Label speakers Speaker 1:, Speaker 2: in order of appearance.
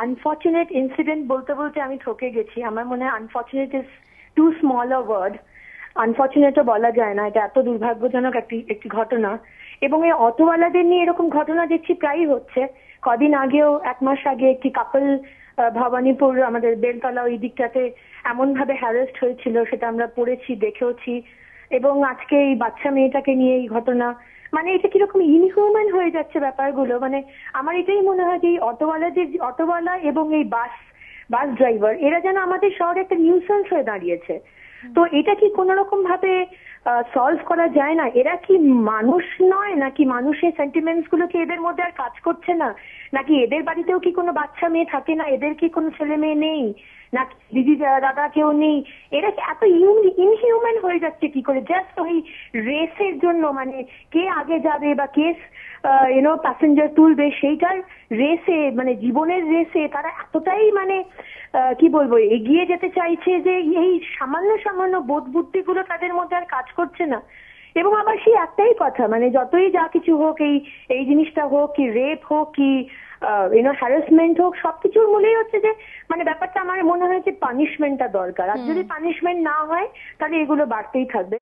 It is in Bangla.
Speaker 1: আনফর্চুনেট ইনসিডেন্ট বলতে বলতে আমি থকে গেছি। আমার মনে হয় unfortunate is too small a word. আনফর্চুনেটও বলা যায় না, এটা এত দুর্ভাগ্যজনক একটি ঘটনা। এবং এই অটোওয়ালাদের নিয়ে এরকম ঘটনা দেখছি প্রায়ই হচ্ছে। কদিন আগেও, 1 মাস আগে, একটি কাপল ভবানীপুর আমাদের বেলতলা ওই দিকটাতে এমন ভাবে হ্যারাস্ট হয়েছিল, সেটা আমরা পড়েছি, দেখেওছি। এবং আজকে এই বাচ্চা মেয়েটাকে নিয়ে এই ঘটনা, মানে এটা কিরকম ইনহিউম্যান হয়ে যাচ্ছে ব্যাপারগুলো। মানে আমার এটাই মনে হয় যে এই অটোওয়ালা এবং এই বাস বাস ড্রাইভার, এরা যেন আমাদের শহরে একটা নিউসেন্স হয়ে দাঁড়িয়েছে। তো এটা কি কোন রকম ভাবে সলভ করা যায় না? এরা কি মানুষ নয়, নাকি মানুষের সেন্টিমেন্টস গুলো কি এদের মধ্যে আর কাজ করছে না, নাকি এদের বাড়িতেও কি কোনো বাচ্চা মেয়ে থাকে না, এদের কি কোনো ছেলে মেয়ে নেই, নাকি দিদি দাদা কেউ নেই? এরা কি এত ইনহিউম্যান হয়ে যাচ্ছে কি করে, জাস্ট ওই রেসের জন্য? মানে কে আগে যাবে বা কে প্যাসেঞ্জার তুলবে সেইটার রেসে, মানে জীবনের রেসে তারা এতটাই মানে কি বলবো এগিয়ে যেতে চাইছে যে এই সামান্য সামান্য বোধ বুদ্ধিগুলো তাদের মধ্যে আর কাজ করছে না। এবং আবার সেই একটাই কথা, মানে যতই যা কিছু হোক, এই জিনিসটা হোক, কি রেপ হোক, কি হ্যারাসমেন্ট হোক, সবকিছুর মূলেই হচ্ছে যে মানে ব্যাপারটা আমার মনে হয় যে পানিশমেন্টটা দরকার। আর যদি পানিশমেন্ট না হয় তাহলে এগুলো বাড়তেই থাকবে।